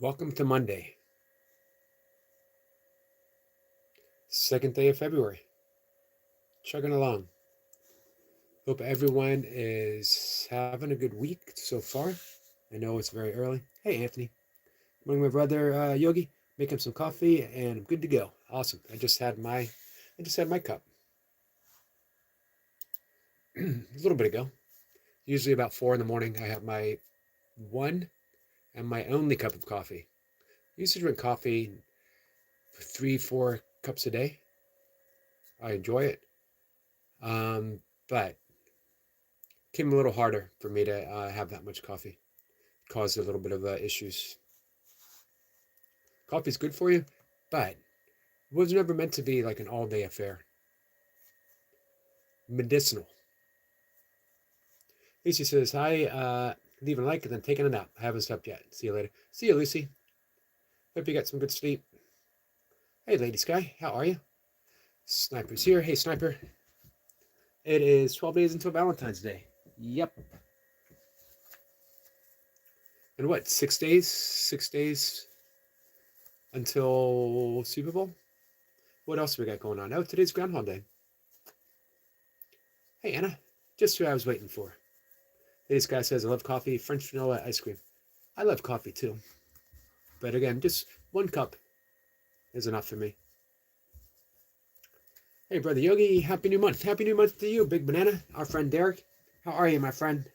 Welcome to Monday, second day of February. Chugging along. Hope everyone is having a good week so far. I know it's very early. Hey, Anthony. Morning, my brother Yogi. Making some coffee, and I'm good to go. Awesome. I just had my cup a little bit ago. Usually about 4 in the morning. I have my one and my only cup of coffee. I used to drink coffee for 3, 4 cups a day. I enjoy it, but came a little harder for me to have that much coffee. Caused a little bit of issues. Coffee's good for you, but it was never meant to be like an all-day affair. Medicinal. Lucy says, hi, leaving a like and then taking a nap. I haven't slept yet. See you later. See you, Lucy. Hope you got some good sleep. Hey, Lady Sky, how are you? Sniper's here. Hey, Sniper. It is 12 days until Valentine's Day. Yep. And what, 6 days? 6 days until Super Bowl? What else we got going on? Oh, today's Groundhog Day. Hey, Anna. Just who I was waiting for. This guy says, I love coffee, French vanilla ice cream. I love coffee too. But again, just one cup is enough for me. Hey, Brother Yogi, Happy New Month. Happy New Month to you, Big Banana. Our friend Derek. How are you, my friend?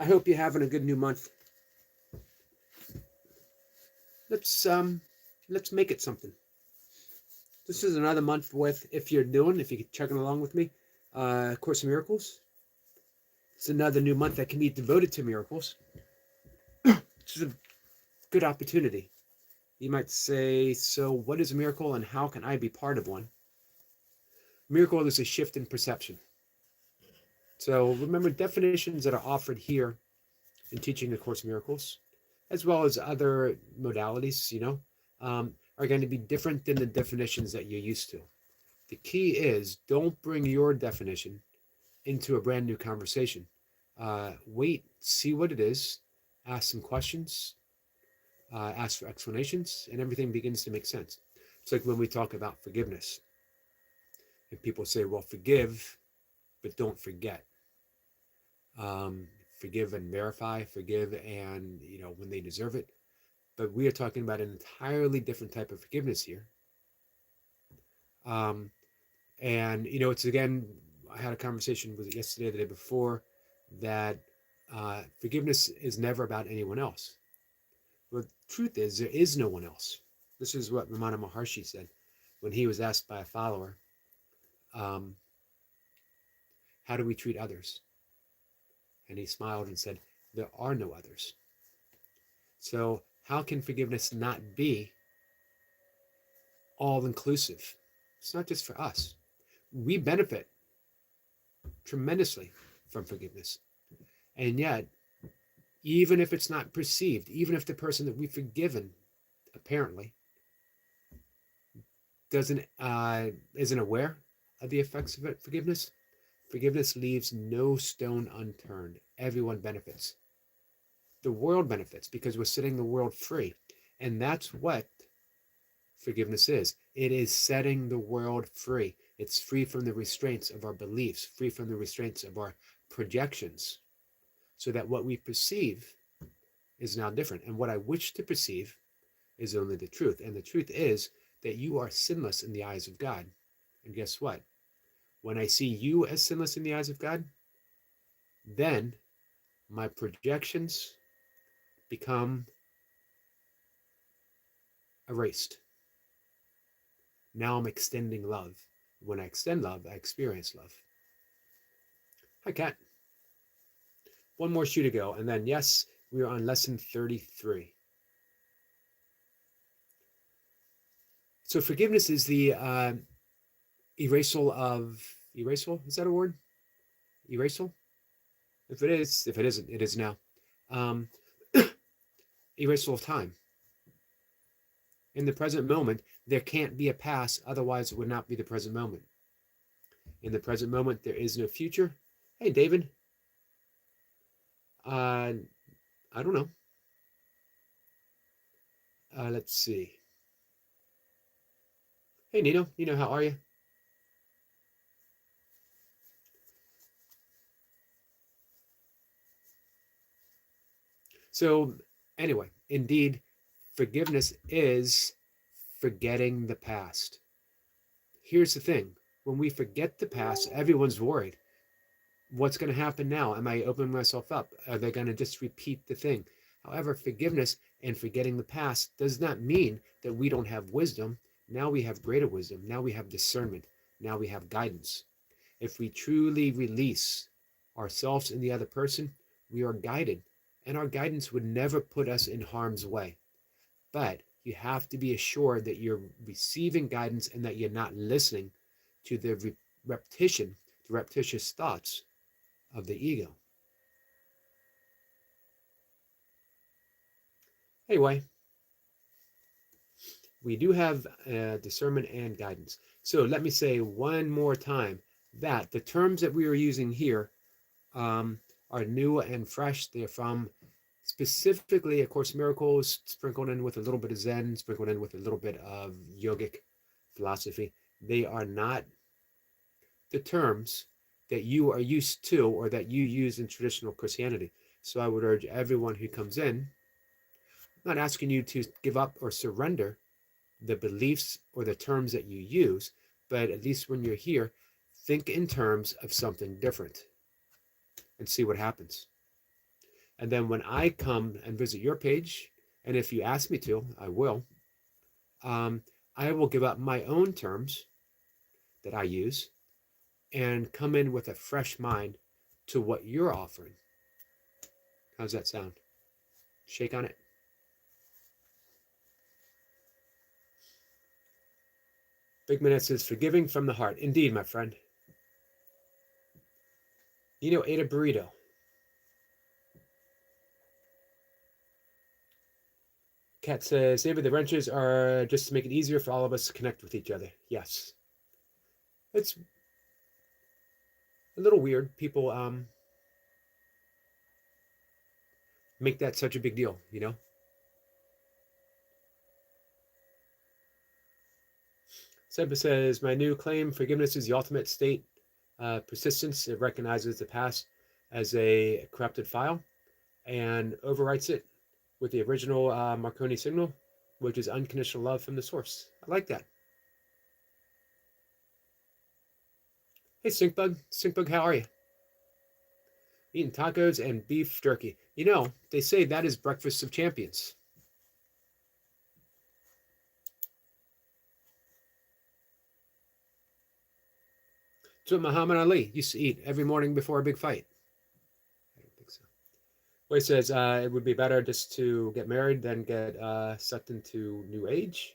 I hope you're having a good new month. Let's make it something. This is another month with, if you're chugging along with me, Course in Miracles. It's another new month that can be devoted to miracles. It's a good opportunity. You might say, so what is a miracle and how can I be part of one? Miracle is a shift in perception. So remember, definitions that are offered here in teaching the Course in Miracles, as well as other modalities, are going to be different than the definitions that you're used to. The key is don't bring your definition into a brand new conversation. Wait, see what it is, ask some questions, ask for explanations, and everything begins to make sense. It's like when we talk about forgiveness. And people say, well, forgive, but don't forget. Forgive and verify, forgive and, when they deserve it. But we are talking about an entirely different type of forgiveness here. And, it's again, I had a conversation with it yesterday, the day before, that forgiveness is never about anyone else. But the truth is, there is no one else. This is what Ramana Maharshi said when he was asked by a follower, how do we treat others? And he smiled and said, there are no others. So how can forgiveness not be all-inclusive? It's not just for us. We benefit tremendously from forgiveness. And yet, even if it's not perceived, even if the person that we've forgiven, apparently, isn't aware of the effects of forgiveness, forgiveness leaves no stone unturned. Everyone benefits. The world benefits because we're setting the world free. And that's what forgiveness is. It is setting the world free. It's free from the restraints of our beliefs, free from the restraints of our projections, so that what we perceive is now different. And what I wish to perceive is only the truth. And the truth is that you are sinless in the eyes of God. And guess what? When I see you as sinless in the eyes of God, then my projections become erased. Now I'm extending love. When I extend love, I experience love. Hi, Kat. One more shoe to go. And then, yes, we are on lesson 33. So forgiveness is the erasal of... Erasal? Is that a word? Erasal? If it isn't, it is now. Erasal of time. In the present moment, there can't be a past, otherwise it would not be the present moment. In the present moment, there is no future. Hey, David. I'm I don't know. Let's see. Hey, Nino. Nino, how are you? So, anyway, indeed, forgiveness is forgetting the past. Here's the thing, when we forget the past, everyone's worried. What's going to happen now? Am I opening myself up? Are they going to just repeat the thing? However, forgiveness and forgetting the past does not mean that we don't have wisdom. Now we have greater wisdom. Now we have discernment. Now we have guidance. If we truly release ourselves and the other person, we are guided, and our guidance would never put us in harm's way. But you have to be assured that you're receiving guidance and that you're not listening to the repetition, the repetitious thoughts of the ego. Anyway, we do have discernment and guidance. So let me say one more time that the terms that we are using here are new and fresh. They're from specifically A Course in Miracles, sprinkled in with a little bit of Zen, sprinkled in with a little bit of yogic philosophy. They are not the terms that you are used to or that you use in traditional Christianity. So I would urge everyone who comes in, I'm not asking you to give up or surrender the beliefs or the terms that you use, but at least when you're here, think in terms of something different and see what happens. And then when I come and visit your page, and if you ask me to, I will, um, I will give up my own terms that I use and come in with a fresh mind to what you're offering. How's that sound? Shake on it. Big Minute says, forgiving from the heart. Indeed, my friend. Nino ate a burrito. Kat says, maybe the wrenches are just to make it easier for all of us to connect with each other. Yes. It's a little weird. People make that such a big deal, you know? Sempa says, my new claim, forgiveness is the ultimate state. Persistence, it recognizes the past as a corrupted file and overwrites it with the original Marconi signal, which is unconditional love from the source. I like that. Hey, Stinkbug. Stinkbug, how are you? Eating tacos and beef jerky. You know, they say that is breakfast of champions. It's what Muhammad Ali used to eat every morning before a big fight. I don't think so. Well, he says it would be better just to get married than get sucked into New Age.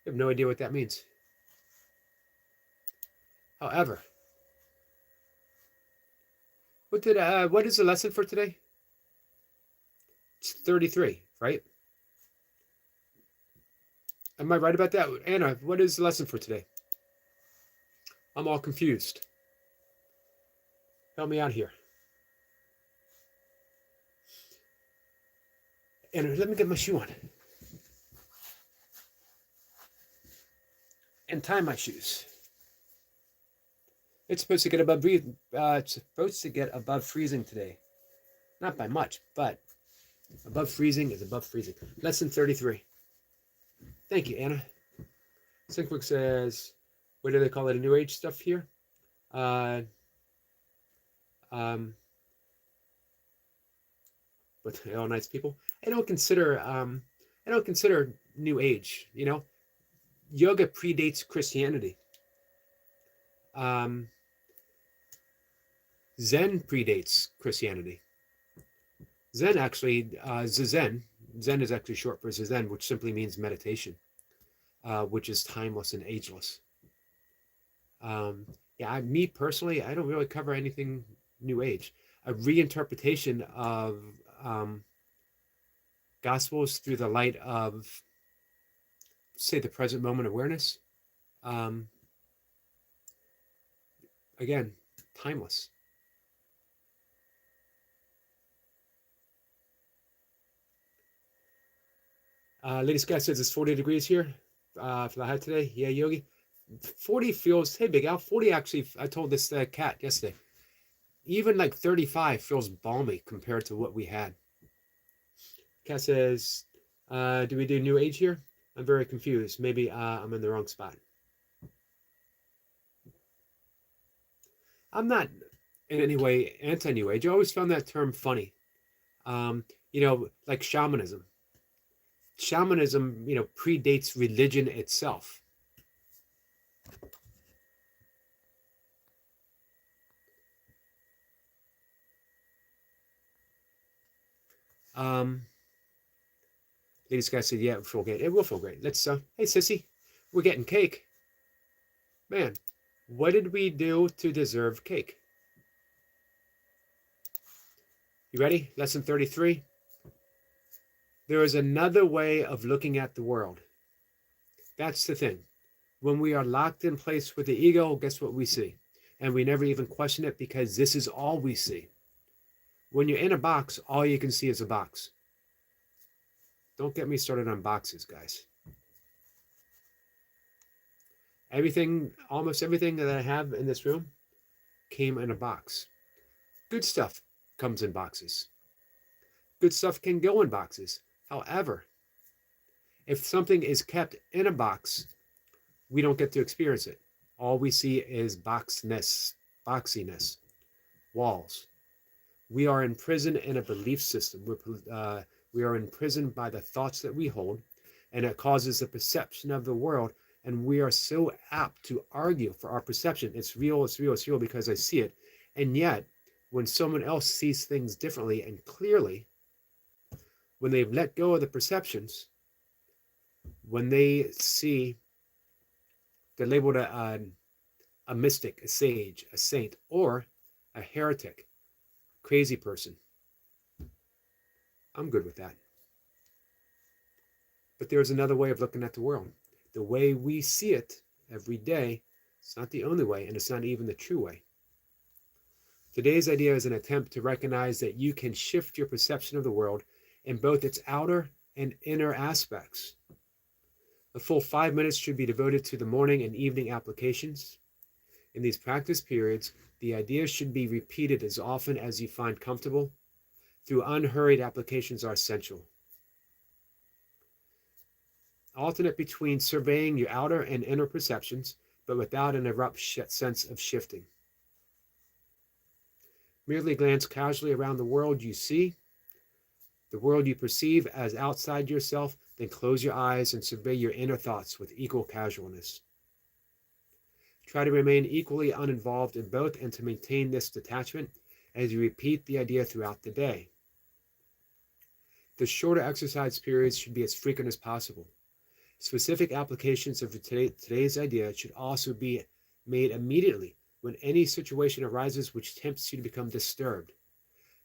I have no idea what that means. However, what is the lesson for today? It's 33, right? Am I right about that? Anna, what is the lesson for today? I'm all confused. Help me out here. Anna, let me get my shoe on. And tie my shoes. It's supposed to get above freezing today. Not by much, but above freezing is above freezing. Lesson 33. Thank you, Anna. Sinkwick says, what do they call it? A New Age stuff here? But they're all nice people. I don't consider New Age. You know, yoga predates Christianity. Zen predates Christianity. Zen actually, Zazen, Zen is actually short for Zazen, which simply means meditation, which is timeless and ageless. Yeah, me personally, I don't really cover anything New Age. A reinterpretation of Gospels through the light of, say, the present moment awareness. Again, timeless. Lady Sky says it's 40 degrees here for the high today. Yeah, Yogi. 40 feels, hey, Big Al, 40 actually, I told this cat yesterday, even like 35 feels balmy compared to what we had. Cat says, do we do New Age here? I'm very confused. Maybe I'm in the wrong spot. I'm not in any way anti-New Age. I always found that term funny. Like shamanism. Shamanism, predates religion itself. Lady Sky said, yeah, it will feel great. It will feel great. Let's, hey, sissy, we're getting cake. Man, what did we do to deserve cake? You ready? Lesson 33. There is another way of looking at the world. That's the thing. When we are locked in place with the ego, guess what we see? And we never even question it because this is all we see. When you're in a box, all you can see is a box. Don't get me started on boxes, guys. Almost everything that I have in this room came in a box. Good stuff comes in boxes. Good stuff can go in boxes. However, if something is kept in a box, we don't get to experience it. All we see is boxiness, walls. We are imprisoned in a belief system. We are imprisoned by the thoughts that we hold, and it causes a perception of the world. And we are so apt to argue for our perception. It's real, it's real, it's real because I see it. And yet, when someone else sees things differently and clearly, when they've let go of the perceptions, when they see, they're labeled a mystic, a sage, a saint, or a heretic, crazy person. I'm good with that. But there's another way of looking at the world. The way we see it every day, it's not the only way, and it's not even the true way. Today's idea is an attempt to recognize that you can shift your perception of the world in both its outer and inner aspects. A full 5 minutes should be devoted to the morning and evening applications. In these practice periods, the ideas should be repeated as often as you find comfortable. Through unhurried applications are essential. Alternate between surveying your outer and inner perceptions, but without an abrupt sense of shifting. Merely glance casually around the world you see, the world you perceive as outside yourself, then close your eyes and survey your inner thoughts with equal casualness. Try to remain equally uninvolved in both and to maintain this detachment as you repeat the idea throughout the day. The shorter exercise periods should be as frequent as possible. Specific applications of today's idea should also be made immediately when any situation arises which tempts you to become disturbed.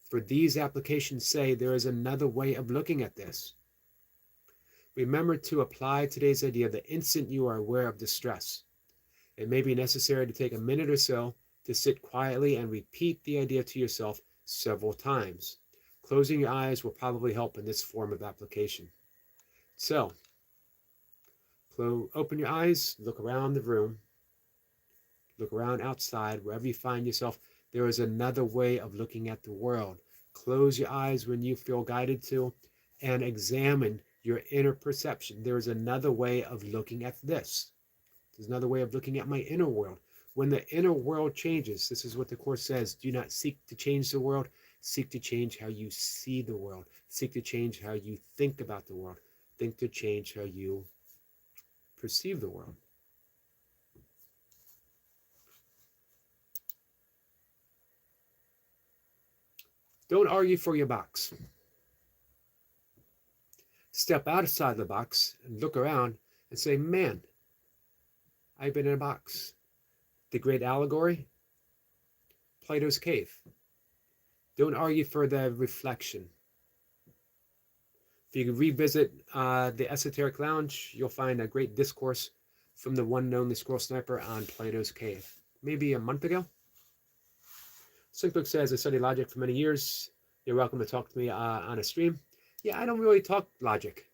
For these applications say there is another way of looking at this. Remember to apply today's idea the instant you are aware of distress. It may be necessary to take a minute or so to sit quietly and repeat the idea to yourself several times. Closing your eyes will probably help in this form of application. So, open your eyes, look around the room, look around outside, wherever you find yourself. There is another way of looking at the world. Close your eyes when you feel guided to, and examine your inner perception. There is another way of looking at this. There's another way of looking at my inner world. When the inner world changes, this is what the Course says, do not seek to change the world, seek to change how you see the world. Seek to change how you think about the world. Think to change how you perceive the world. Don't argue for your box. Step outside the box and look around and say, man, I've been in a box. The great allegory, Plato's cave. Don't argue for the reflection. If you revisit the Esoteric Lounge, you'll find a great discourse from the one and only Scroll Sniper on Plato's cave. Maybe a month ago. Slinkbook says, I studied logic for many years. You're welcome to talk to me on a stream. Yeah, I don't really talk logic.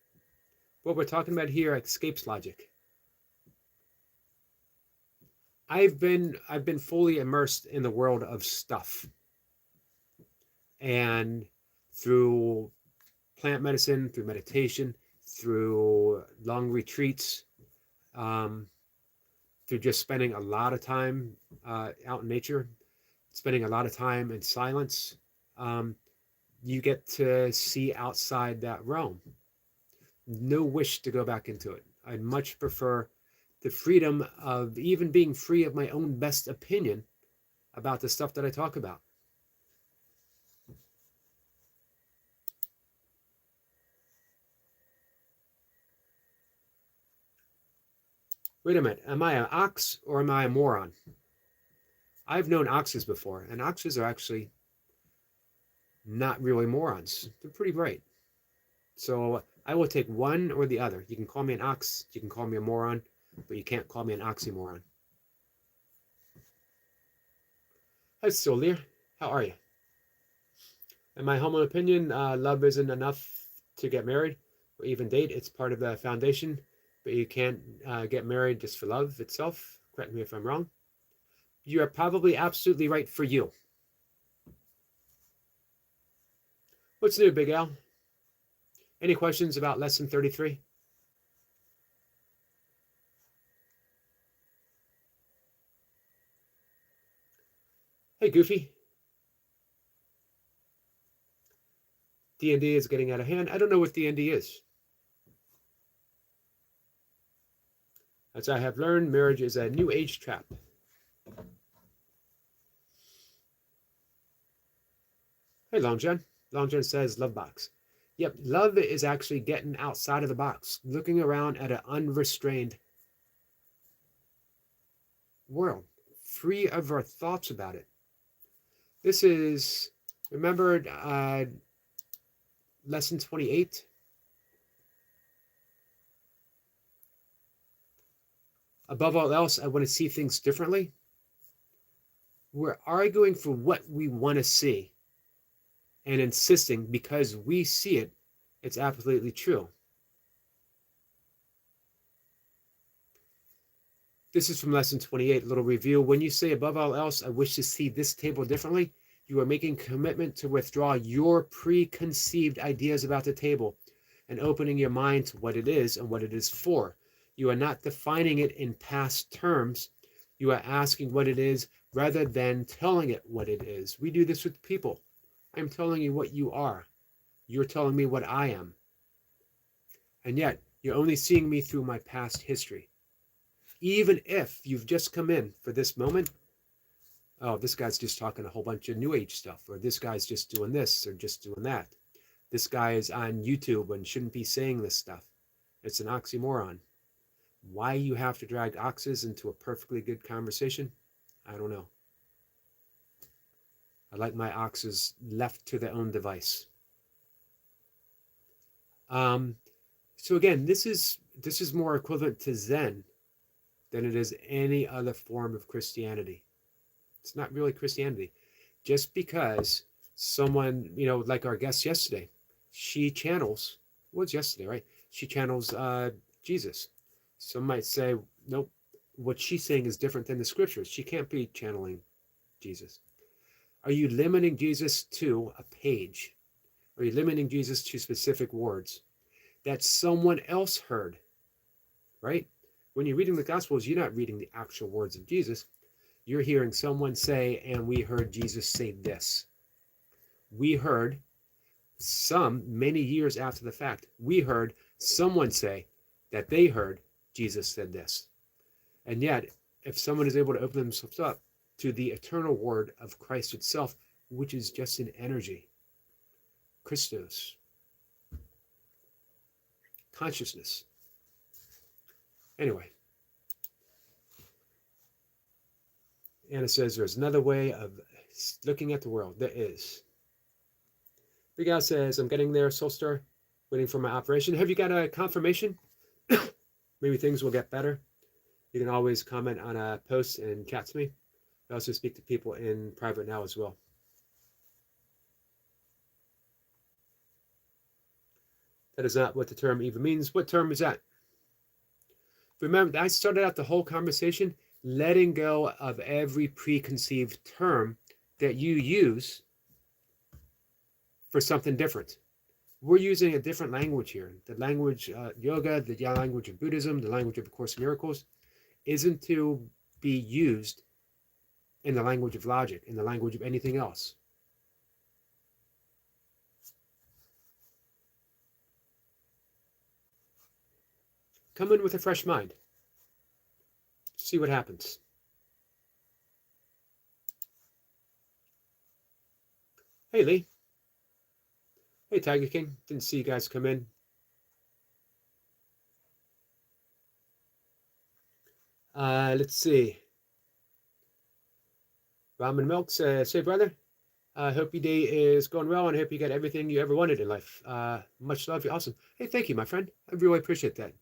What we're talking about here escapes logic. I've been fully immersed in the world of stuff, and through plant medicine, through meditation, through long retreats, um, through just spending a lot of time out in nature, spending a lot of time in silence, um, you get to see outside that realm. No wish to go back into it. I'd much prefer the freedom of even being free of my own best opinion about the stuff that I talk about. Wait a minute, am I an ox or am I a moron? I've known oxes before, and oxes are actually not really morons. They're pretty bright. So I will take one or the other. You can call me an ox, you can call me a moron, but you can't call me an oxymoron. Hi, Solir. How are you? In my humble opinion, love isn't enough to get married or even date. It's part of the foundation, but you can't get married just for love itself. Correct me if I'm wrong. You are probably absolutely right for you. What's new, Big Al? Any questions about lesson 33? Hey, Goofy. D&D is getting out of hand. I don't know what D&D is. As I have learned, marriage is a new age trap. Hey, Long John. Long John says, love box. Yep, love is actually getting outside of the box, looking around at an unrestrained world, free of our thoughts about it. This is, remember lesson 28? Above all else, I want to see things differently. We're arguing for what we want to see and insisting because we see it, it's absolutely true. This is from lesson 28, a little review. When you say above all else, I wish to see this table differently, you are making a commitment to withdraw your preconceived ideas about the table and opening your mind to what it is and what it is for. You are not defining it in past terms. You are asking what it is rather than telling it what it is. We do this with people. I'm telling you what you are. You're telling me what I am. And yet, you're only seeing me through my past history. Even if you've just come in for this moment, oh, this guy's just talking a whole bunch of new age stuff, or this guy's just doing this or just doing that. This guy is on YouTube and shouldn't be saying this stuff. It's an oxymoron. Why you have to drag oxes into a perfectly good conversation, I don't know. I like my oxes left to their own device. So again, this is more equivalent to Zen than it is any other form of Christianity. It's not really Christianity. Just because someone, like our guest yesterday, she channels, it was yesterday, right? She channels Jesus. Some might say, nope, what she's saying is different than the scriptures. She can't be channeling Jesus. Are you limiting Jesus to a page? Are you limiting Jesus to specific words that someone else heard, right? When you're reading the Gospels, you're not reading the actual words of Jesus. You're hearing someone say, and we heard Jesus say this. We heard many years after the fact, we heard someone say that they heard Jesus said this. And yet, if someone is able to open themselves up to the eternal word of Christ itself, which is just an energy, Christos, consciousness. Anyway, Anna says there's another way of looking at the world. There is. Big Al says, I'm getting there, Soulstar, waiting for my operation. Have you got a confirmation? Maybe things will get better. You can always comment on a post and chat to me. I also speak to people in private now as well. That is not what the term even means. What term is that? Remember, I started out the whole conversation letting go of every preconceived term that you use for something different. We're using a different language here. The language yoga, the language of Buddhism, the language of A Course in Miracles isn't to be used in the language of logic, in the language of anything else. Come in with a fresh mind. See what happens. Hey, Lee. Hey, Tiger King. Didn't see you guys come in. Let's see. Ramen Milk says, "Hey, brother. I hope your day is going well, and I hope you got everything you ever wanted in life. Much love. You're awesome." Hey, thank you, my friend. I really appreciate that.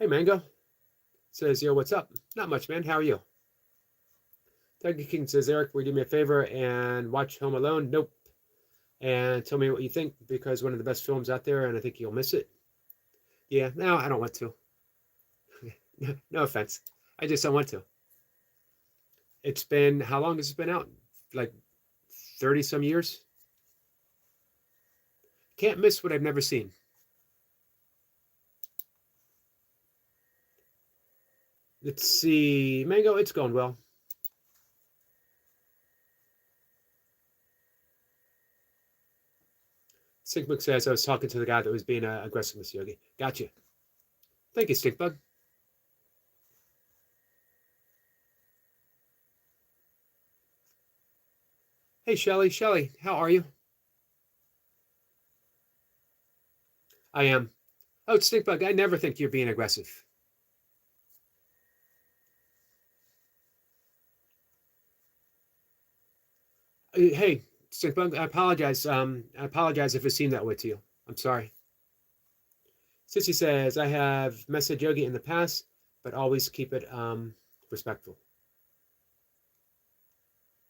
Hey, Mango says, "Yo, what's up? Not much, man. How are you?" Tiger King says, "Eric, will you do me a favor and watch Home Alone?" Nope. And tell me what you think, because one of the best films out there, and I think you'll miss it. Yeah, no, I don't want to. No offense. I just don't want to. It's been, how long has it been out? Like 30 some years? Can't miss what I've never seen. Let's see. Mango, it's going well. Stinkbug says, "I was talking to the guy that was being aggressive, Miss Yogi." Gotcha. Thank you, Stinkbug. Hey, Shelly. Shelly, how are you? I am. Oh, Stinkbug, I never think you're being aggressive. Hey, Stinkbug, I apologize. I apologize if it seemed that way to you. I'm sorry. Sissy says, "I have messaged Yogi in the past, but always keep it respectful."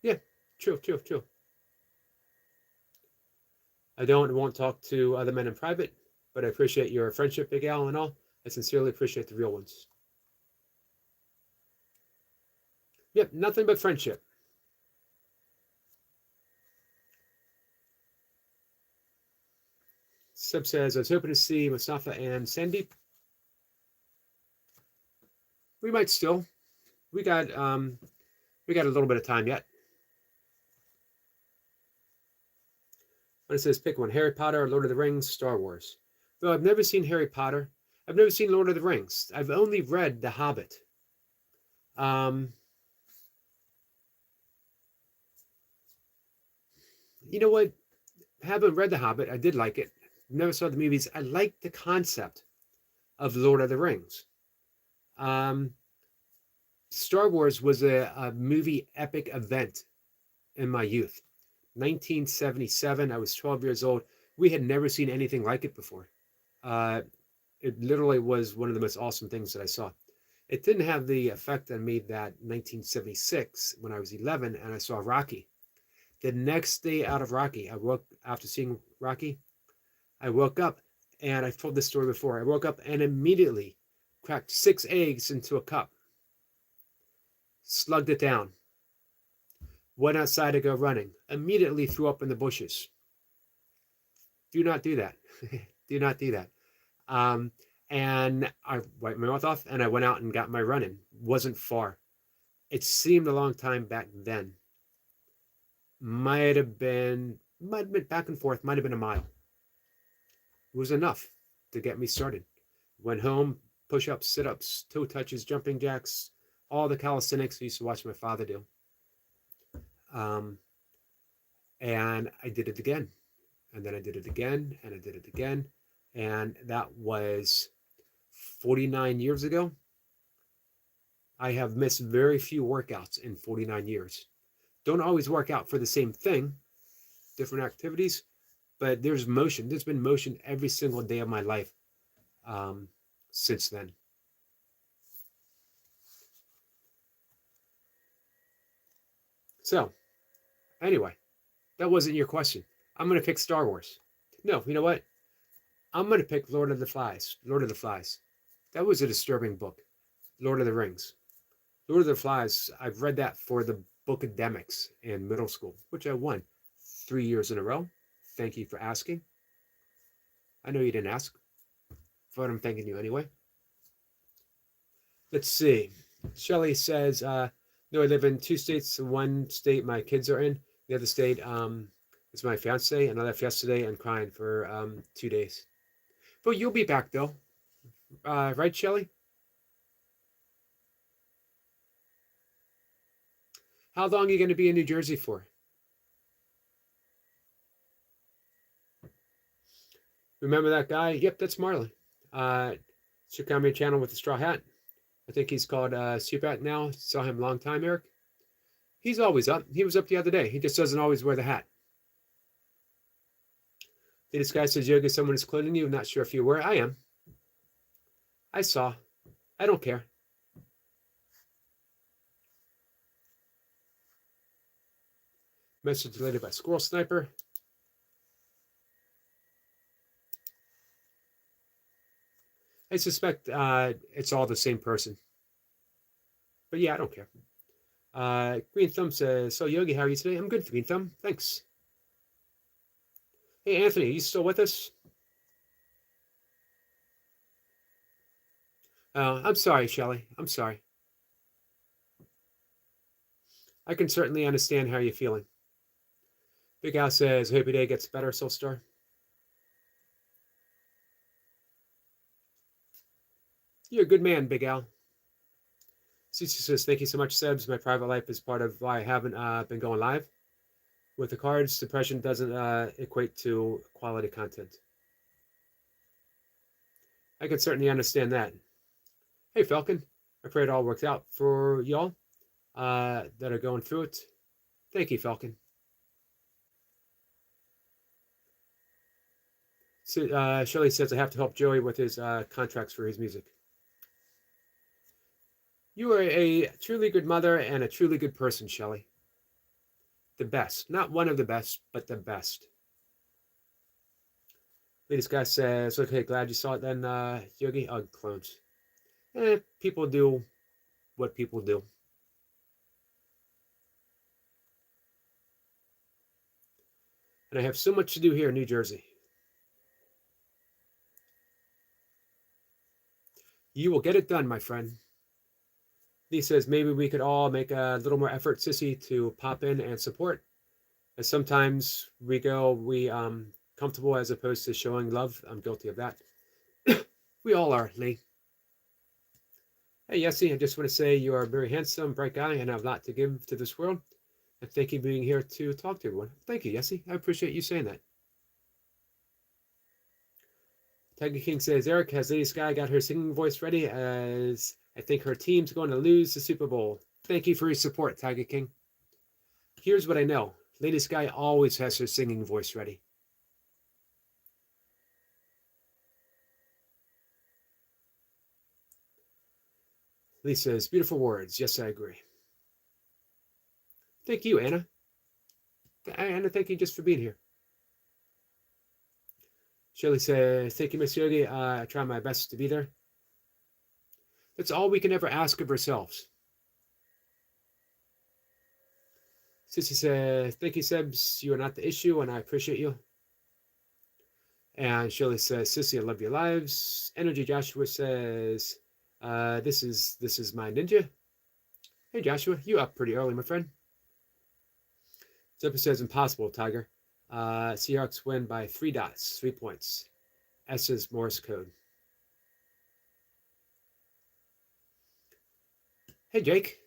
Yeah, true, true, true. I won't talk to other men in private, but I appreciate your friendship, Big Al, and all. I sincerely appreciate the real ones. Yep, nothing but friendship. Sub says, "I was hoping to see Mustafa and Sandeep." We might still. We got we got a little bit of time yet. When it says pick one, Harry Potter, Lord of the Rings, Star Wars. Though I've never seen Harry Potter. I've never seen Lord of the Rings. I've only read The Hobbit. Um, you know what? I haven't read The Hobbit. I did like it. Never saw the movies. I like the concept of Lord of the Rings. Um, Star Wars was a movie epic event in my youth. 1977, I was 12 years old. We had never seen anything like it before. Uh, it literally was one of the most awesome things that I saw. It didn't have the effect on me that 1976 when I was 11 and I saw Rocky. The next day out of Rocky, I woke after seeing Rocky. I woke up, and I've told this story before. I woke up and immediately cracked 6 eggs into a cup, slugged it down, went outside to go running, immediately threw up in the bushes. Do not do that. Do not do that. Um, and I wiped my mouth off and I went out and got my running. Wasn't far. It seemed a long time back then. Might have been back and forth, might have been a mile. It was enough to get me started. Went home, push ups, sit ups, toe touches, jumping jacks, all the calisthenics I used to watch my father do. Um, and I did it again. And then I did it again, and I did it again. And that was 49 years ago. I have missed very few workouts in 49 years. Don't always work out for the same thing, different activities, but there's motion. There's been motion every single day of my life um, since then. So, anyway, That wasn't your question. I'm going to pick Star Wars. No, you know what? I'm going to pick Lord of the Flies. Lord of the Flies. That was a disturbing book. Lord of the Rings. Lord of the Flies, I've read that for the bookademics in middle school, which I won 3 years in a row. Thank you for asking. I know you didn't ask, but I'm thanking you anyway. Let's see. Shelley says, no, I live in 2 states. One state my kids are in. The other state is my fiance. And I left yesterday and crying for 2 days. But you'll be back, though. Right, Shelley? How long are you going to be in New Jersey for? Remember that guy? Yep, that's Marley. Check out my channel with the straw hat. I think he's called Supat now. Saw him a long time, Eric. He's always up. He was up the other day. He just doesn't always wear the hat. This guy says, Yogi, someone is cloning you. I'm not sure if you were. I am. I saw. I don't care. Message deleted by Squirrel Sniper. I suspect it's all the same person. But yeah, I don't care. Green Thumb says, so Yogi, how are you today? I'm good, Green Thumb. Thanks. Hey, Anthony, are you still with us? I'm sorry, Shelley. I'm sorry. I can certainly understand how you're feeling. Big Al says, hope your day gets better, Soulstar. You're a good man, Big Al. Cece says, thank you so much, Sebs. My private life is part of why I haven't been going live. With the cards, depression doesn't equate to quality content. I can certainly understand that. Hey, Falcon. I pray it all works out for y'all that are going through it. Thank you, Falcon. So, Shelley says, I have to help Joey with his contracts for his music. You are a truly good mother and a truly good person, Shelley. The best. Not one of the best, but the best. Latest guy says, okay, glad you saw it then, Yogi. Oh, clones. People do what people do. And I have so much to do here in New Jersey. You will get it done, my friend. Lee says, maybe we could all make a little more effort, Sissy, to pop in and support. As sometimes we comfortable as opposed to showing love. I'm guilty of that. We all are, Lee. Hey, Yessie, I just want to say you are a very handsome, bright guy and have a lot to give to this world. And thank you for being here to talk to everyone. Thank you, Yessie. I appreciate you saying that. Tiger King says, Eric, has Lady Sky got her singing voice ready as I think her team's going to lose the Super Bowl? Thank you for your support, Tiger King. Here's what I know. Lady Sky always has her singing voice ready. Lee says, beautiful words. Yes, I agree. Thank you, Anna. Anna, thank you just for being here. Shirley says, thank you, Miss Yogi. I try my best to be there. That's all we can ever ask of ourselves. Sissy says, thank you, Sebs. You are not the issue, and I appreciate you. And Shirley says, Sissy, I love your lives. Energy Joshua says, this is my ninja. Hey, Joshua, you up pretty early, my friend. Zephyr says, impossible, Tiger. Seahawks win by 3 dots, 3 points. S is Morse code. Hey, Jake.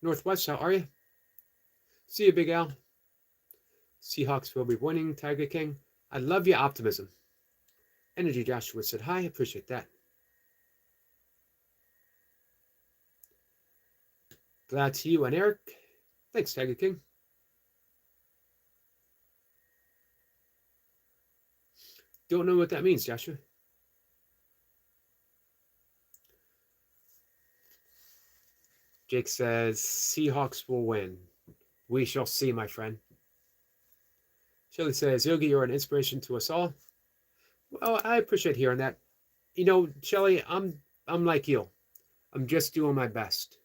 Northwest, how are you? See you, Big Al. Seahawks will be winning, Tiger King. I love your optimism. Energy Joshua said hi. Appreciate that. Glad to you and Eric. Thanks, Tiger King. Don't know what that means, Joshua. Jake says, Seahawks will win. We shall see, my friend. Shelley says, Yogi, you're an inspiration to us all. Well, I appreciate hearing that. Shelley, I'm like you. I'm just doing my best.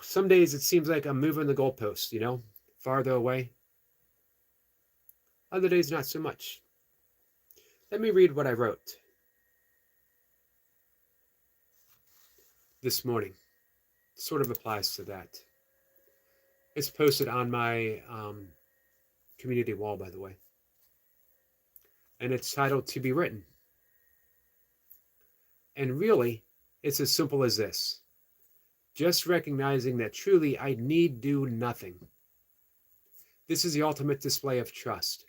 Some days it seems like I'm moving the goalposts, farther away. Other days, not so much. Let me read what I wrote this morning. Sort of applies to that. It's posted on my community wall, by the way. And it's titled To Be Written. And really, it's as simple as this. Just recognizing that truly I need do nothing. This is the ultimate display of trust,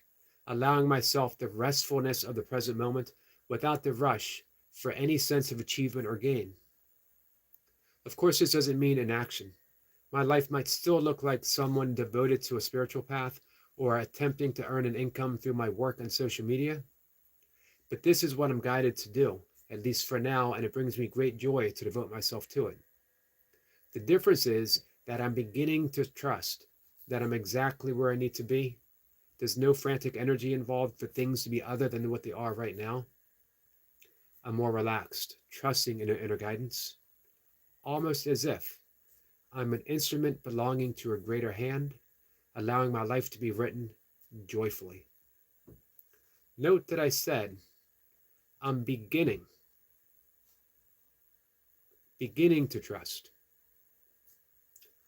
allowing myself the restfulness of the present moment without the rush for any sense of achievement or gain. Of course, this doesn't mean inaction. My life might still look like someone devoted to a spiritual path or attempting to earn an income through my work on social media. But this is what I'm guided to do, at least for now, and it brings me great joy to devote myself to it. The difference is that I'm beginning to trust that I'm exactly where I need to be. There's no frantic energy involved for things to be other than what they are right now. I'm more relaxed, trusting in inner guidance, almost as if I'm an instrument belonging to a greater hand, allowing my life to be written joyfully. Note that I said, I'm beginning to trust.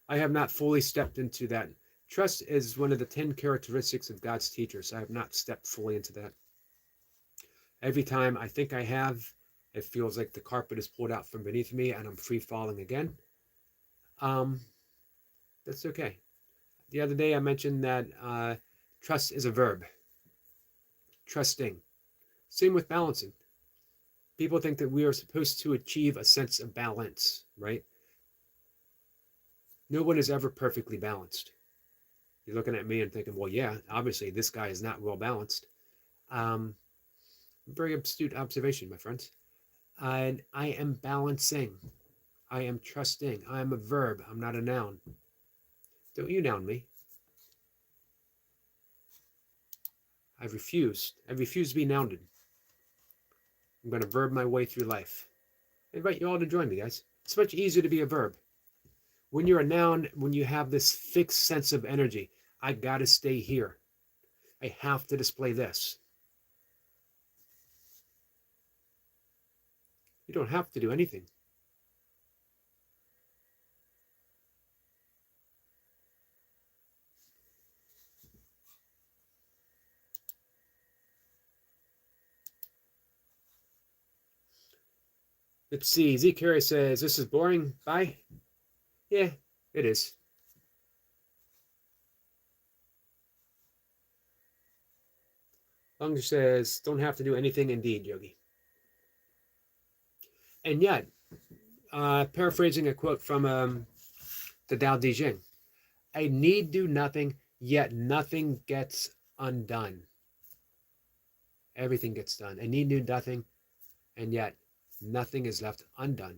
I have not fully stepped into that. Trust is one of the 10 characteristics of God's teachers. I have not stepped fully into that. Every time I think I have, it feels like the carpet is pulled out from beneath me and I'm free falling again. That's okay. The other day I mentioned that trust is a verb. Trusting. Same with balancing. People think that we are supposed to achieve a sense of balance, right? No one is ever perfectly balanced. You're looking at me and thinking, well, yeah, obviously this guy is not well balanced. Very astute observation, my friends. And I am balancing. I am trusting. I am a verb. I'm not a noun. Don't you noun me. I refuse to be nounded. I'm going to verb my way through life. I invite you all to join me, guys. It's much easier to be a verb. When you're a noun, when you have this fixed sense of energy, I got to stay here. I have to display this. You don't have to do anything. Let's see. Z. Carey says, this is boring. Bye. Yeah, it is. Longer says, don't have to do anything indeed, Yogi. And yet, paraphrasing a quote from the Tao Te Ching, I need do nothing, yet nothing gets undone. Everything gets done. I need do nothing, and yet nothing is left undone.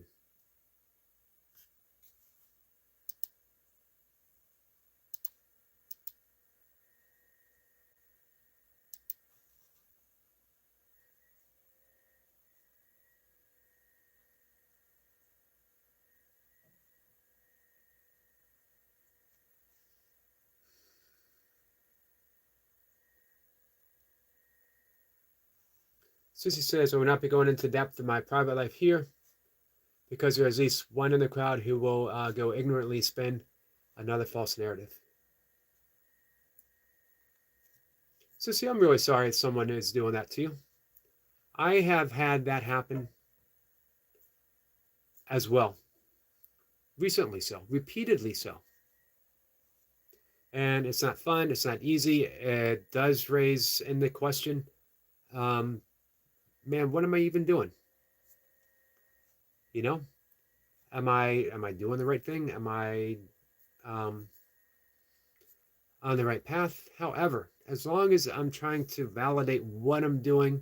Sissy says, I will not be going into depth in my private life here because there is at least one in the crowd who will go ignorantly spin another false narrative. Sissy, I'm really sorry if someone is doing that to you. I have had that happen as well. Recently so, repeatedly so. And it's not fun, it's not easy. It does raise in the question, man, what am I even doing? You know, am I doing the right thing? Am I on the right path? However, as long as I'm trying to validate what I'm doing,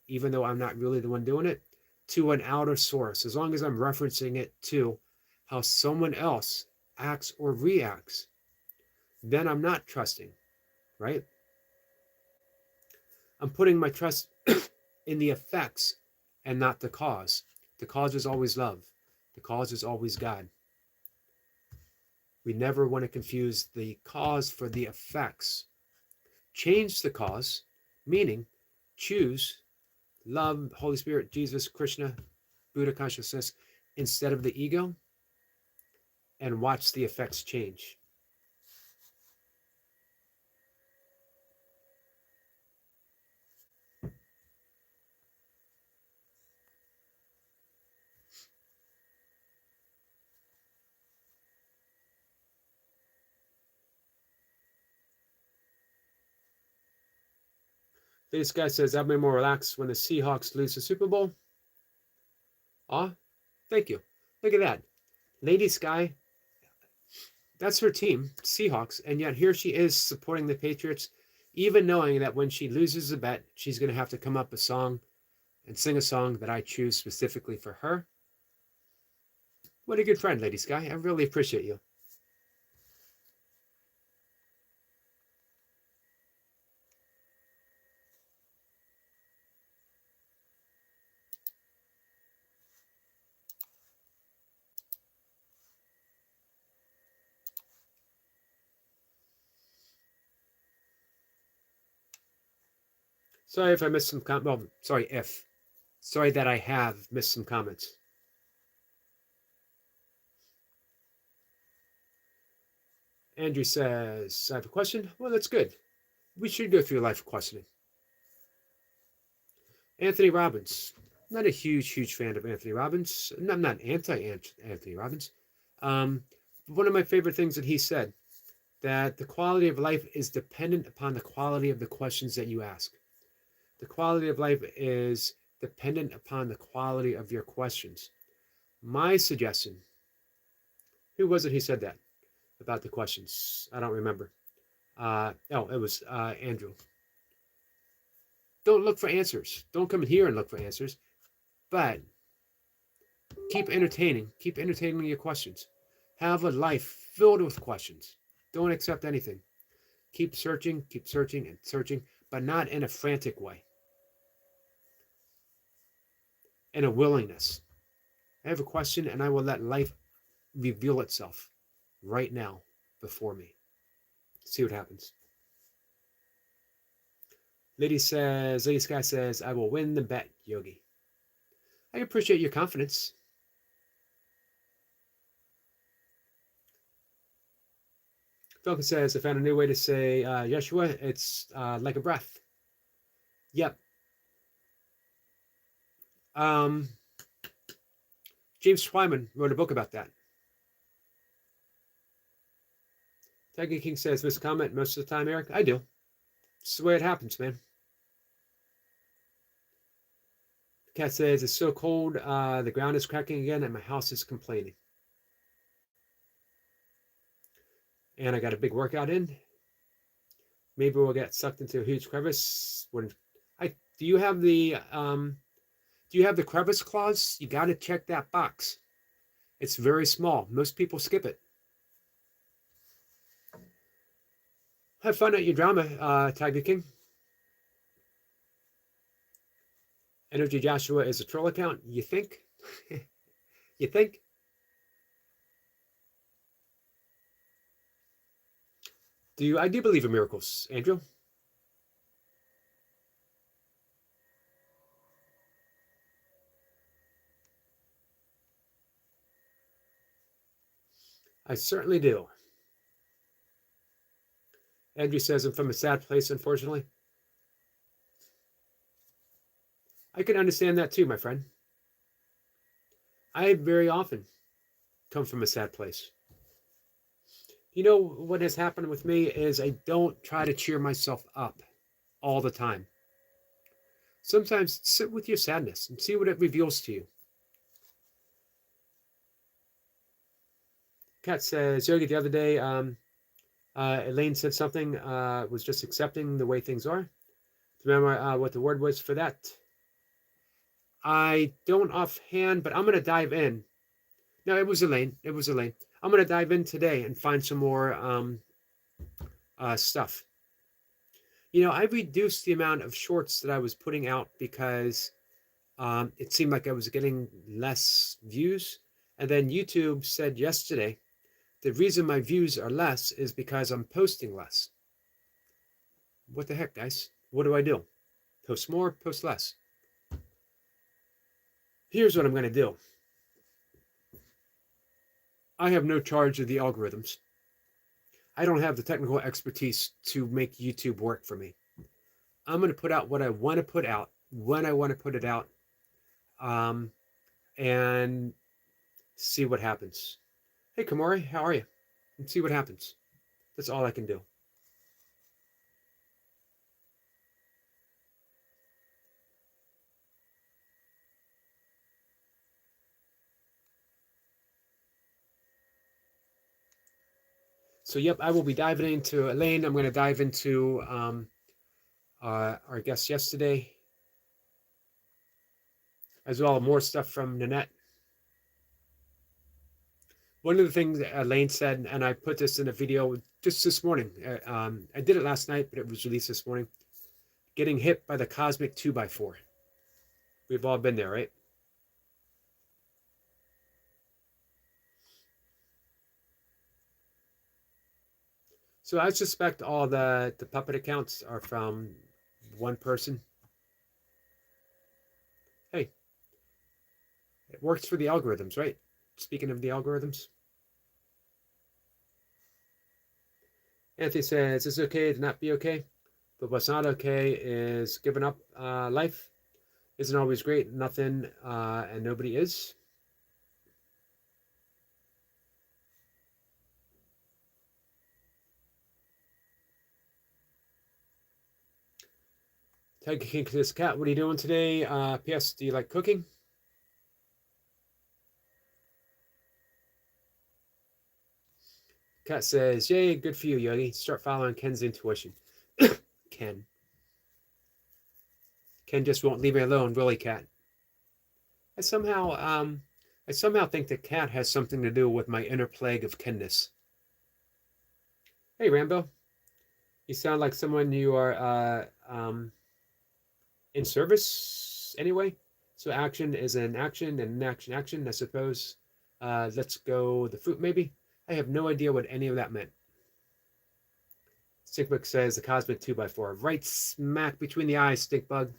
even though I'm not really the one doing it, to an outer source, as long as I'm referencing it to how someone else acts or reacts, then I'm not trusting, right? I'm putting my trust in the effects and not the cause. The cause is always love. The cause is always God. We never want to confuse the cause for the effects. Change the cause, meaning choose love, Holy Spirit, Jesus, Krishna, Buddha consciousness instead of the ego, and watch the effects change. This guy says, I've been more relaxed when the Seahawks lose the Super Bowl. Ah, thank you. Look at that. Lady Sky, that's her team, Seahawks, and yet here she is supporting the Patriots, even knowing that when she loses a bet, she's going to have to come up a song and sing a song that I choose specifically for her. What a good friend, Lady Sky. I really appreciate you. Sorry if I missed some well, sorry that I have missed some comments. Andrew says, I have a question. Well, that's good. We should go through a life questioning. Anthony Robbins. Not a huge fan of Anthony Robbins. I'm not anti-Anthony Robbins. One of my favorite things that he said, that the quality of life is dependent upon the quality of the questions that you ask. The quality of life is dependent upon the quality of your questions. My suggestion, who was it he said that about the questions? I don't remember. It was Andrew. Don't look for answers. Don't come in here and look for answers. But keep entertaining your questions. Have a life filled with questions. Don't accept anything. Keep searching and searching, but not in a frantic way. In a willingness. I have a question and I will let life reveal itself right now before me. See what happens. Lady Sky says, I will win the bet, Yogi. I appreciate your confidence. Falcon says, I found a new way to say Yeshua. It's like a breath. Yep. James Twyman wrote a book about that. Tiger King says, miss comment most of the time, Eric. I do. It's the way it happens, man. Cat says, it's so cold, the ground is cracking again, and my house is complaining. And I got a big workout in. Maybe we'll get sucked into a huge crevice. Do you have the crevice clause? You got to check that box. It's very small. Most people skip it. Have fun at your drama, Tiger King. Energy Joshua is a troll account. You think? You think? I do believe in miracles, Andrew. I certainly do. Andrew says, I'm from a sad place, unfortunately. I can understand that too, my friend. I very often come from a sad place. You know what has happened with me is I don't try to cheer myself up all the time. Sometimes sit with your sadness and see what it reveals to you. Kat says, Yogi, the other day, Elaine said something, was just accepting the way things are. Do you remember what the word was for that? I don't offhand, but I'm going to dive in. No, it was Elaine. I'm going to dive in today and find some more stuff. You know, I reduced the amount of shorts that I was putting out because it seemed like I was getting less views. And then YouTube said yesterday, the reason my views are less is because I'm posting less. What the heck, guys? What do I do? Post more, post less. Here's what I'm going to do. I have no charge of the algorithms. I don't have the technical expertise to make YouTube work for me. I'm going to put out what I want to put out when I want to put it out, and see what happens. Hey, Kamori, how are you? And see what happens. That's all I can do. So, yep, I will be diving into Elaine. I'm going to dive into our guest yesterday, as well as more stuff from Nanette. One of the things that Elaine said, and I put this in a video just this morning. I did it last night, but it was released this morning. Getting hit by the cosmic 2x4. We've all been there, right? So I suspect all the puppet accounts are from one person. Hey, it works for the algorithms, right? Speaking of the algorithms. Anthony says, it's okay to not be okay, but what's not okay is giving up. Life isn't always great. Nothing and nobody is. Tiger King says, Cat, what are you doing today? P.S. Do you like cooking? Cat says, yay, good for you, Yogi. Start following Ken's intuition. Ken. Ken just won't leave me alone, will he, Cat? I somehow think that Cat has something to do with my inner plague of Kenness. Hey, Rambo. You sound like someone you are in service anyway. So action is an action and an action, I suppose. Let's go the fruit, maybe. I have no idea what any of that meant. Stinkbug says the cosmic 2x4. Right smack between the eyes, Stinkbug.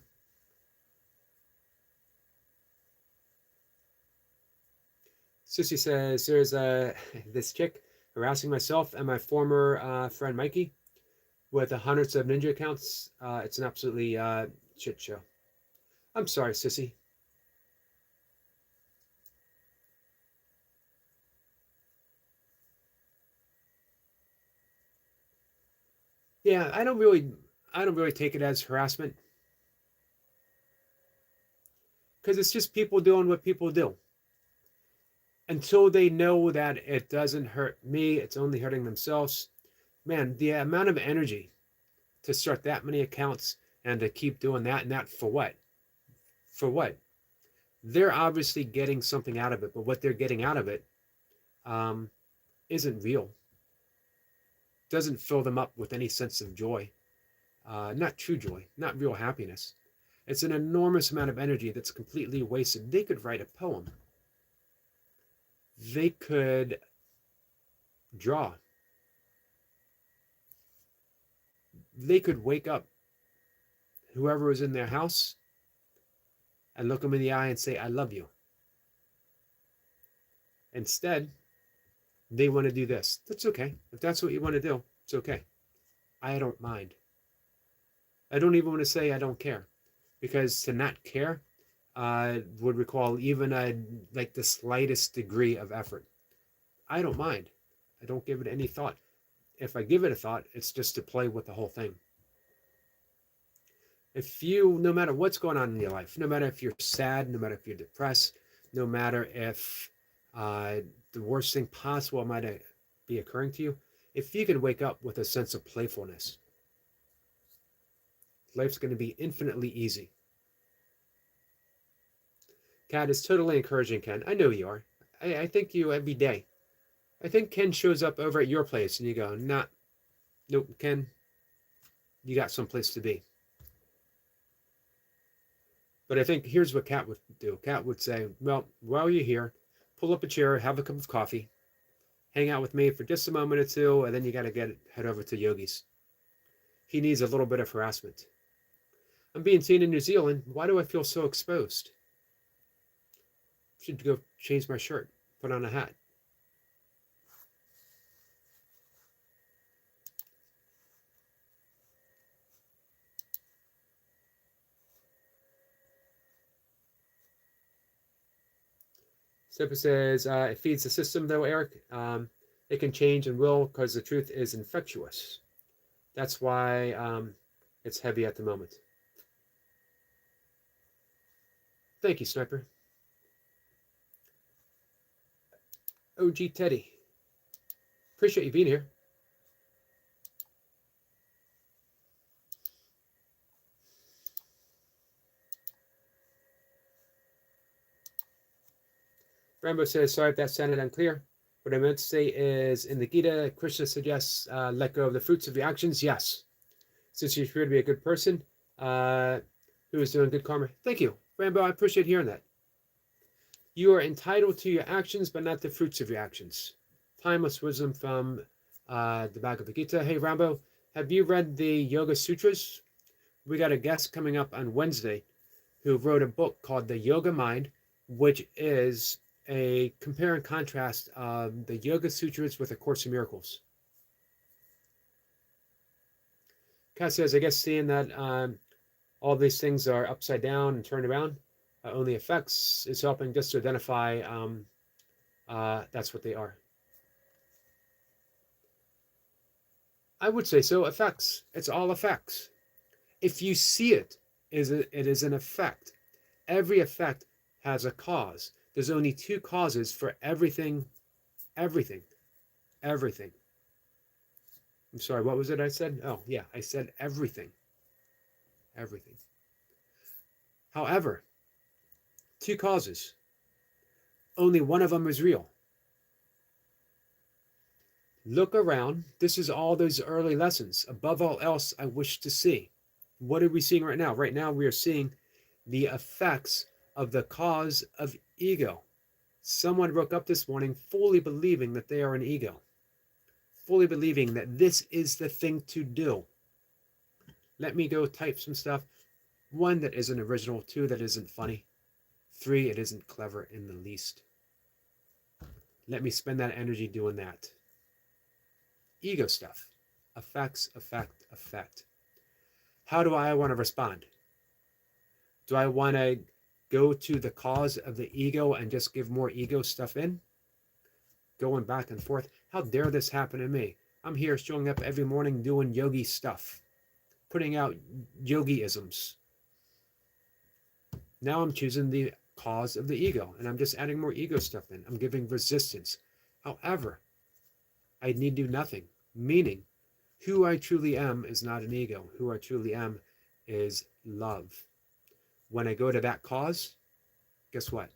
Sissy says there's this chick harassing myself and my former friend Mikey with hundreds of ninja accounts. It's an absolutely shit show. I'm sorry, Sissy. Yeah, I don't really take it as harassment because it's just people doing what people do. Until they know that it doesn't hurt me, it's only hurting themselves. Man, the amount of energy to start that many accounts and to keep doing that and that for what? For what? They're obviously getting something out of it, but what they're getting out of it isn't real. Doesn't fill them up with any sense of joy. Not true joy, not real happiness. It's an enormous amount of energy that's completely wasted. They could write a poem. They could draw. They could wake up whoever was in their house and look them in the eye and say, I love you. Instead, they want to do this. That's okay. If that's what you want to do, it's okay. I don't mind. I don't even want to say I don't care, because to not care would require even like the slightest degree of effort. I don't mind. I don't give it any thought. If I give it a thought, it's just to play with the whole thing. If you, no matter what's going on in your life, no matter if you're sad, no matter if you're depressed, no matter if the worst thing possible might be occurring to you, if you can wake up with a sense of playfulness, life's going to be infinitely easy. Kat is totally encouraging Ken. I know you are. I think you every day. I think Ken shows up over at your place and you go, nah, Nope, Ken, you got someplace to be. But I think here's what Kat would do. Kat would say, well, while you're here, pull up a chair, have a cup of coffee, hang out with me for just a moment or two, and then you got to head over to Yogi's. He needs a little bit of harassment. I'm being seen in New Zealand. Why do I feel so exposed? I should go change my shirt, put on a hat. Stepper says, it feeds the system though, Eric. It can change and will because the truth is infectious. That's why it's heavy at the moment. Thank you, Sniper. OG Teddy. Appreciate you being here. Rambo says, sorry if that sounded unclear. What I meant to say is, in the Gita, Krishna suggests let go of the fruits of your actions. Yes. Since you appear to be a good person who is doing good karma. Thank you, Rambo. I appreciate hearing that. You are entitled to your actions, but not the fruits of your actions. Timeless wisdom from the Bhagavad Gita. Hey, Rambo, have you read the Yoga Sutras? We got a guest coming up on Wednesday who wrote a book called The Yoga Mind, which is a compare and contrast of the Yoga Sutras with A Course in Miracles. Kat says, I guess seeing that all these things are upside down and turned around only affects is helping just to identify that's what they are. I would say so. Effects. It's all effects. If you see it, it is an effect. Every effect has a cause. There's only two causes for everything. Everything. Everything. I'm sorry, what was it I said? Oh, yeah, I said everything. Everything. However, two causes. Only one of them is real. Look around. This is all those early lessons. Above all else, I wish to see. What are we seeing right now? Right now, we are seeing the effects of the cause of ego. Someone woke up this morning fully believing that they are an ego, fully believing that this is the thing to do. Let me go type some stuff. 1, that isn't original. 2, that isn't funny. 3, it isn't clever in the least. Let me spend that energy doing that. Ego stuff. Effects, effect, effect. How do I want to respond? Do I want to go to the cause of the ego and just give more ego stuff in? Going back and forth. How dare this happen to me? I'm here showing up every morning doing yogi stuff, putting out yogi-isms. Now I'm choosing the cause of the ego, and I'm just adding more ego stuff in. I'm giving resistance. However, I need do nothing, meaning who I truly am is not an ego. Who I truly am is love. When I go to that cause, guess what?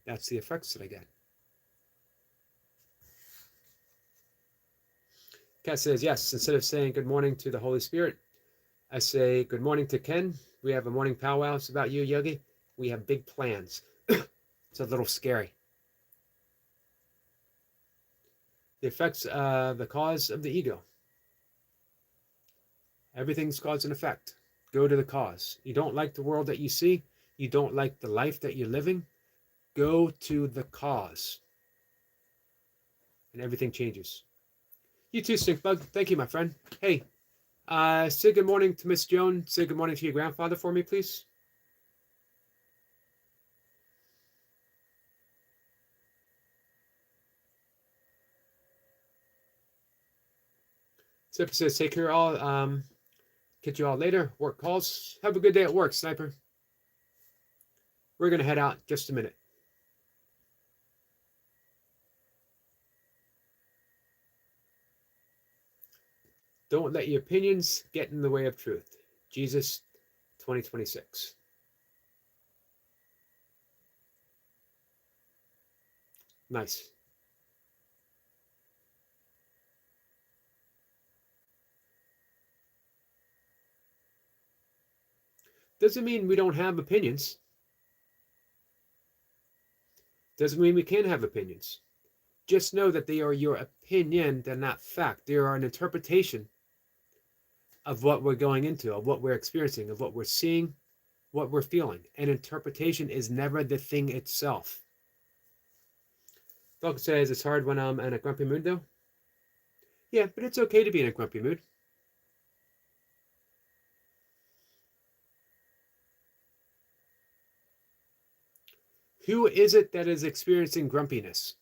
That's the effects that I get. Kat says, yes, instead of saying good morning to the Holy Spirit, I say good morning to Ken. We have a morning powwow. It's about you, Yogi. We have big plans. It's a little scary. The effects, the cause of the ego. Everything's cause and effect. Go to the cause. You don't like the world that you see. You don't like the life that you're living. Go to the cause. And everything changes. You too, Stinkbug. Thank you, my friend. Hey, say good morning to Miss Joan. Say good morning to your grandfather for me, please. Sniper says, take care all. Catch you all later. Work calls. Have a good day at work, Sniper. We're going to head out just a minute. Don't let your opinions get in the way of truth. Jesus 2026. Nice. Doesn't mean we don't have opinions. Doesn't mean we can't have opinions. Just know that they are your opinion, they're not fact. They are an interpretation of what we're going into, of what we're experiencing, of what we're seeing, what we're feeling. And interpretation is never the thing itself. Falcon says it's hard when I'm in a grumpy mood, though. Yeah, but it's okay to be in a grumpy mood. Who is it that is experiencing grumpiness?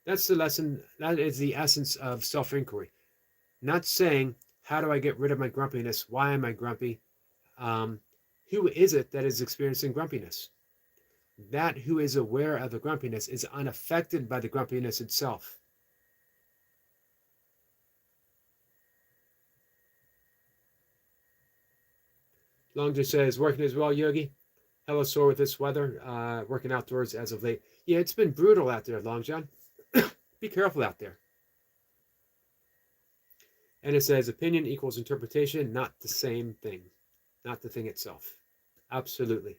That's the lesson. That is the essence of self-inquiry. Not saying, how do I get rid of my grumpiness? Why am I grumpy? Who is it that is experiencing grumpiness? That who is aware of the grumpiness is unaffected by the grumpiness itself. Longja says, working as well, Yogi. Hella sore with this weather. Working outdoors as of late. Yeah, it's been brutal out there, Long John. Be careful out there. And it says, opinion equals interpretation, not the same thing. Not the thing itself. Absolutely.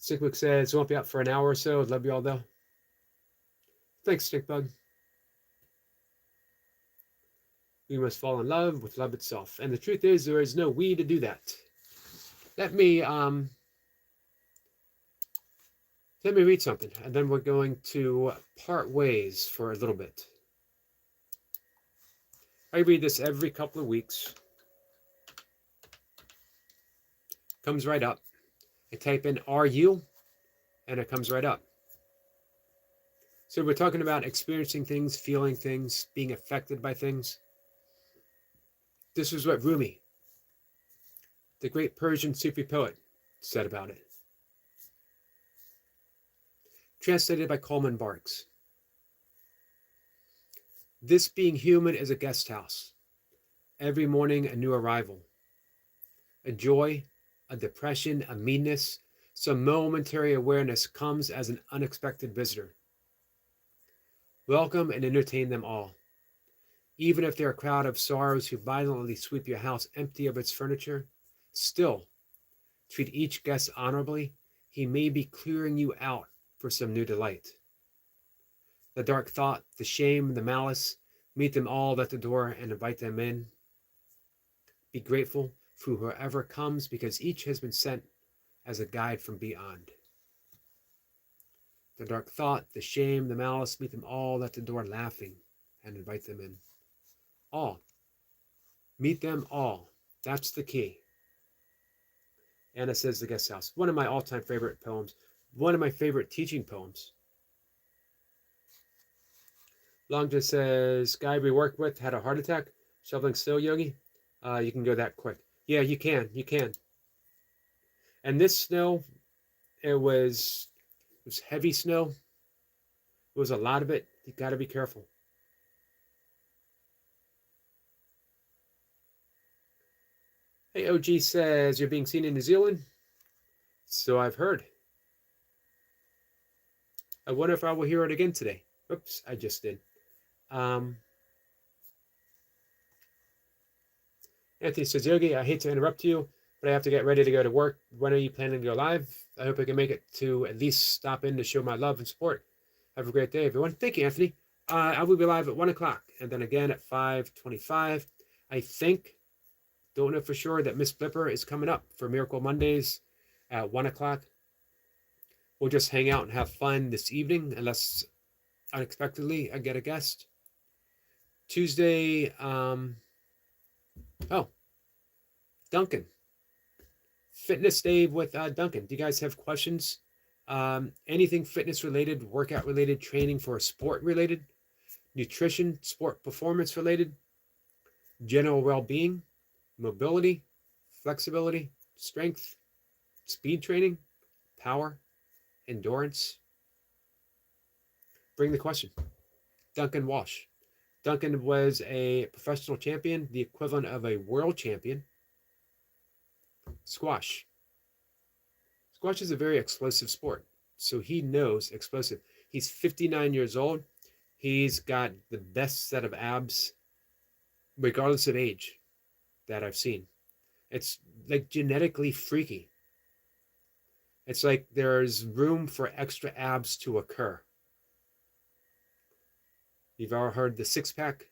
Stinkbug says, won't be out for an hour or so. Love you all, though. Thanks, Stinkbug. We must fall in love with love itself. And the truth is, there is no we to do that. Let me read something, and then we're going to part ways for a little bit. I read this every couple of weeks. Comes right up. I type in "are you," and it comes right up. So we're talking about experiencing things, feeling things, being affected by things. This is what Rumi, the great Persian Sufi poet, said about it. Translated by Coleman Barks. This being human is a guest house. Every morning a new arrival. A joy, a depression, a meanness, some momentary awareness comes as an unexpected visitor. Welcome and entertain them all. Even if they're a crowd of sorrows who violently sweep your house empty of its furniture, still treat each guest honorably. He may be clearing you out for some new delight. The dark thought, the shame, the malice, meet them all at the door and invite them in. Be grateful for whoever comes, because each has been sent as a guide from beyond. The dark thought, the shame, the malice, meet them all at the door laughing and invite them in. All. Meet them all. That's the key. Anna says The Guest House. One of my all-time favorite poems. One of my favorite teaching poems. Longja says, guy we worked with had a heart attack. Shoveling snow, Yogi. You can go that quick. Yeah, you can. You can. And this snow, it was heavy snow. It was a lot of it. You got to be careful. Hey, OG says, you're being seen in New Zealand? So I've heard. I wonder if I will hear it again today. Oops, I just did. Anthony says, Yogi, I hate to interrupt you, but I have to get ready to go to work. When are you planning to go live? I hope I can make it to at least stop in to show my love and support. Have a great day, everyone. Thank you, Anthony. I will be live at 1 o'clock, and then again at 5:25. I think, don't know for sure, that Miss Blipper is coming up for Miracle Mondays at 1 o'clock. We'll just hang out and have fun this evening, unless unexpectedly I get a guest. Tuesday, Duncan. Fitness Day with Duncan. Do you guys have questions? Anything fitness related, workout related, training for sport related, nutrition, sport performance related, general well-being, mobility, flexibility, strength, speed training, power, endurance? Bring the question. Duncan Walsh. Duncan was a professional champion, the equivalent of a world champion. Squash. Squash is a very explosive sport, so he knows explosive. He's 59 years old. He's got the best set of abs regardless of age, that I've seen. It's like genetically freaky. It's like there's room for extra abs to occur. You've ever heard the six pack?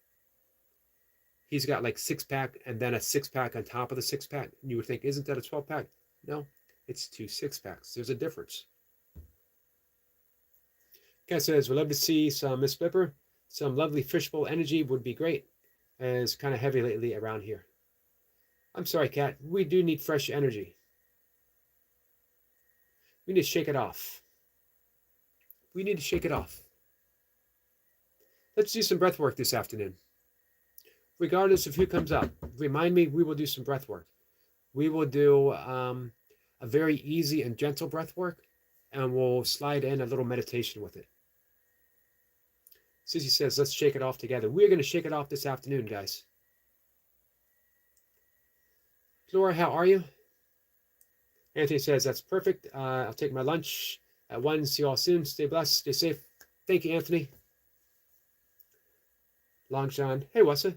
He's got like six pack and then a six pack on top of the six pack. You would think, isn't that a 12 pack? No, it's two six packs. There's a difference. Kat says, we'd love to see some Miss Flipper. Some lovely fishbowl energy would be great. And it's kind of heavy lately around here. I'm sorry, Kat. We do need fresh energy. We need to shake it off. We need to shake it off. Let's do some breath work this afternoon. Regardless of who comes up, remind me, we will do some breath work. We will do a very easy and gentle breath work, and we'll slide in a little meditation with it. Susie says, let's shake it off together. We're going to shake it off this afternoon, guys. Laura, how are you? Anthony says, that's perfect. I'll take my lunch at 1. See you all soon. Stay blessed. Stay safe. Thank you, Anthony. Long John. Hey, Wessa.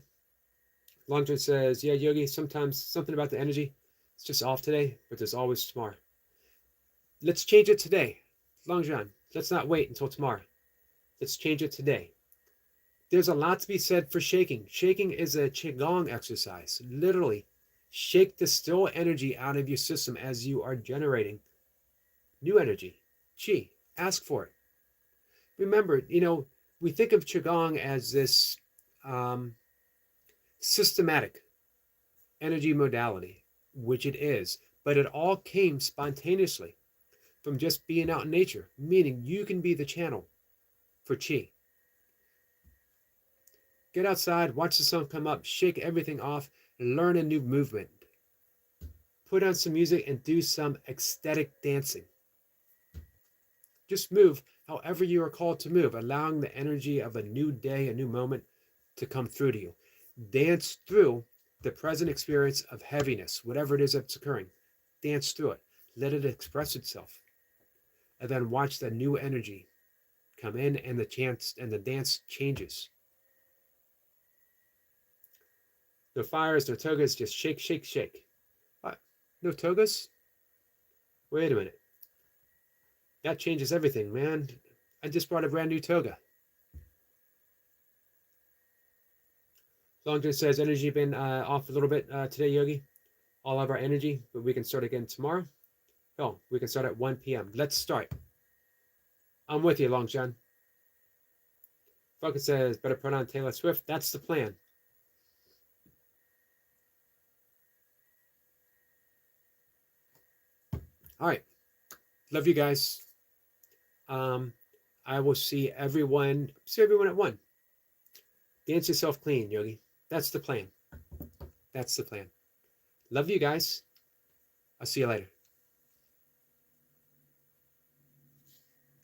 Long John says, yeah, Yogi, sometimes something about the energy. It's just off today, but there's always tomorrow. Let's change it today. Long John, let's not wait until tomorrow. Let's change it today. There's a lot to be said for shaking. Shaking is a Qigong exercise. Literally, shake the still energy out of your system as you are generating new energy. Qi, ask for it. Remember, we think of Qigong as this systematic energy modality, which it is, but it all came spontaneously from just being out in nature, meaning you can be the channel for Qi. Get outside, watch the sun come up, shake everything off, learn a new movement. Put on some music and do some ecstatic dancing. Just move however you are called to move, allowing the energy of a new day, a new moment to come through to you. Dance through the present experience of heaviness, whatever it is that's occurring. Dance through it. Let it express itself. And then watch the new energy come in and the dance changes. No fires, no togas, just shake, shake, shake. What? No togas? Wait a minute. That changes everything, man. I just brought a brand new toga. Longton says, energy been off a little bit today, Yogi. All of our energy, but we can start again tomorrow. Oh, we can start at 1 p.m. Let's start. I'm with you, Long John. Falcon says, better put on Taylor Swift. That's the plan. All right. Love you guys. I will see everyone at 1. Dance yourself clean, Yogi. That's the plan. That's the plan. Love you guys. I'll see you later.